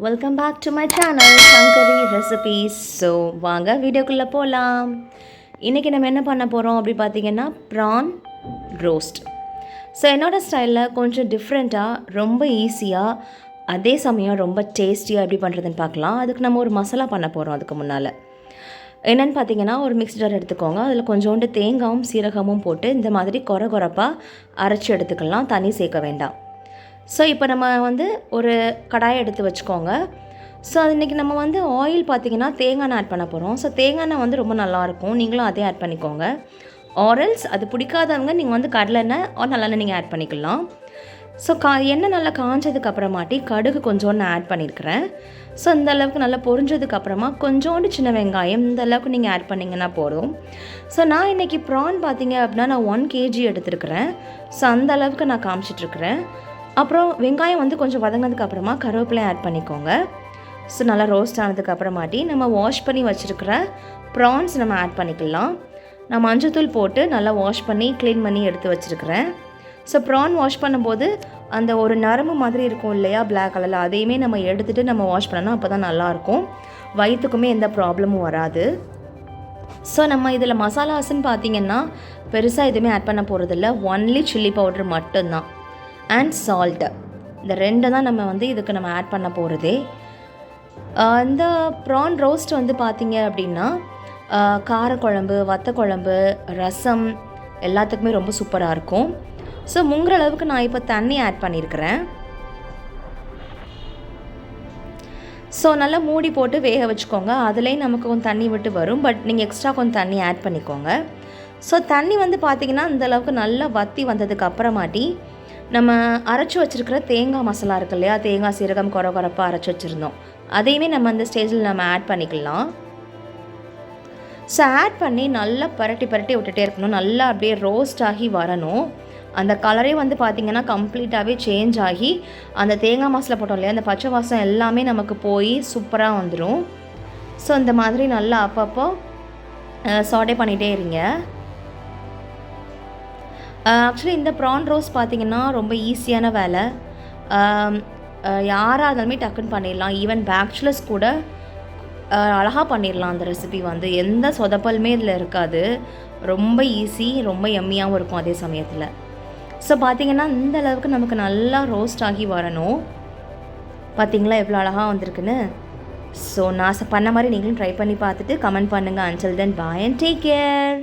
Welcome back to my channel Shankari recipes. So வாங்க வீடியோக்குள்ளே போகலாம். இன்றைக்கி நம்ம என்ன பண்ண போகிறோம் அப்படி பார்த்தீங்கன்னா ப்ரான் ரோஸ்ட். ஸோ என்னோடய ஸ்டைலில் கொஞ்சம் டிஃப்ரெண்ட்டாக ரொம்ப ஈஸியாக அதே சமயம் ரொம்ப டேஸ்டியாக எப்படி பண்ணுறதுன்னு பார்க்கலாம். அதுக்கு நம்ம ஒரு மசாலா பண்ண போகிறோம். அதுக்கு முன்னால் என்னென்னு பார்த்தீங்கன்னா ஒரு மிக்ஸி ஜார் எடுத்துக்கோங்க. அதில் கொஞ்சோண்டு தேங்காயும் சீரகமும் போட்டு இந்த மாதிரி கொரப்பாக அரைச்சி எடுத்துக்கலாம். தண்ணி சேர்க்க வேண்டாம். ஸோ இப்போ நம்ம ஒரு கடாயை எடுத்து வச்சுக்கோங்க. ஸோ அது இன்றைக்கி நம்ம ஆயில் பார்த்திங்கன்னா தேங்காய் எண்ணெய் ஆட் பண்ண போகிறோம். ஸோ தேங்காய் எண்ணெய் ரொம்ப நல்லாயிருக்கும். நீங்களும் அதே ஆட் பண்ணிக்கோங்க. ஆரல்ஸ் அது பிடிக்காதவங்க நீங்கள் கடலெண்ணெய் நல்லெண்ணெய் நீங்கள் ஆட் பண்ணிக்கலாம். ஸோ எண்ணெய் நல்லா காஞ்சதுக்கப்புறமாட்டி கடுகு கொஞ்சோண்டு ஆட் பண்ணியிருக்கிறேன். ஸோ இந்த அளவுக்கு நல்லா பொரிஞ்சதுக்கப்புறமா கொஞ்சோண்டு சின்ன வெங்காயம் இந்த அளவுக்கு நீங்கள் ஆட் பண்ணிங்கன்னா போதும். ஸோ நான் இன்றைக்கி ப்ரான் பார்த்திங்க அப்படின்னா நான் 1 kg எடுத்துருக்கிறேன். ஸோ அந்த அளவுக்கு நான் காமிச்சிட்ருக்கிறேன். அப்புறம் வெங்காயம் கொஞ்சம் வதங்கினதுக்கப்புறமா கருவேப்பிலையும் ஆட் பண்ணிக்கோங்க. ஸோ நல்லா ரோஸ்ட் ஆனதுக்கப்புறமாட்டி நம்ம வாஷ் பண்ணி வச்சுருக்கிற ப்ரான்ஸ் நம்ம ஆட் பண்ணிக்கலாம். நான் மஞ்சத்தூள் போட்டு நல்லா வாஷ் பண்ணி க்ளீன் பண்ணி எடுத்து வச்சுருக்கிறேன். ஸோ ப்ரான் வாஷ் பண்ணும்போது அந்த ஒரு நரம்பு மாதிரி இருக்கும் இல்லையா பிளாக் கலரில், அதையுமே நம்ம எடுத்துகிட்டு நம்ம வாஷ் பண்ணணும். அப்போ தான் நல்லாயிருக்கும். வயிற்றுக்குமே எந்த ப்ராப்ளமும் வராது. ஸோ நம்ம இதில் மசாலாஸ்ன்னு பார்த்திங்கன்னா பெருசாக எதுவுமே ஆட் பண்ண போகிறதில்ல. ஒன்லி சில்லி பவுட்ரு மட்டும்தான் அண்ட் சால்ட்டு. இந்த 2 தான் நம்ம இதுக்கு நம்ம ஆட் பண்ண போகிறதே. இந்த ப்ரான் ரோஸ்ட் பார்த்திங்க அப்படின்னா காரக்குழம்பு, வத்தக்குழம்பு, ரசம் எல்லாத்துக்குமே ரொம்ப சூப்பராக இருக்கும். ஸோ முங்குற அளவுக்கு நான் இப்போ தண்ணி ஆட் பண்ணியிருக்கிறேன். ஸோ நல்லா மூடி போட்டு வேக வச்சுக்கோங்க. அதுலேயும் நமக்கு கொஞ்சம் தண்ணி விட்டு வரும். பட் நீங்கள் எக்ஸ்ட்ரா கொஞ்சம் தண்ணி ஆட் பண்ணிக்கோங்க. ஸோ தண்ணி பார்த்திங்கன்னா இந்தளவுக்கு நல்லா வற்றி வந்ததுக்கு அப்புறமாட்டி நம்ம அரைச்சி வச்சுருக்கிற தேங்காய் மசாலா இருக்கு இல்லையா, தேங்காய் சீரகம் கொரப்பாக அரைச்சி வச்சுருந்தோம், அதையுமே நம்ம அந்த ஸ்டேஜில் நம்ம ஆட் பண்ணிக்கலாம். ஸோ ஆட் பண்ணி நல்லா பரட்டி விட்டுட்டே இருக்கணும். நல்லா அப்படியே ரோஸ்ட் ஆகி வரணும். அந்த கலரே பார்த்திங்கன்னா கம்ப்ளீட்டாகவே சேஞ்ச் ஆகி அந்த தேங்காய் மசாலா போட்டோம் இல்லையா, அந்த பச்சை வாசம் எல்லாமே நமக்கு போய் சூப்பராக வந்துடும். ஸோ இந்த மாதிரி நல்லா அப்பப்போ சாட்டே பண்ணிகிட்டே இருங்க. ஆக்சுவலி இந்த ப்ரான் ரோஸ்ட் பார்த்திங்கன்னா ரொம்ப ஈஸியான வேலை. யாராக இருந்தாலுமே டக்குன்னு பண்ணிடலாம். ஈவன் பேச்சுலர்ஸ் கூட அழகாக பண்ணிடலாம். அந்த ரெசிபி எந்த சொதப்பலுமே இதில் இருக்காது. ரொம்ப ஈஸி, ரொம்ப எம்மியாகவும் இருக்கும் அதே சமயத்தில். ஸோ பார்த்திங்கன்னா இந்த அளவுக்கு நமக்கு நல்லா ரோஸ்ட் ஆகி வரணும். பார்த்திங்களா எவ்வளோ அழகாக வந்திருக்குன்னு. ஸோ நான் பண்ண மாதிரி நீங்களும் ட்ரை பண்ணி பார்த்துட்டு கமெண்ட் பண்ணுங்கள். Until then bye and take care.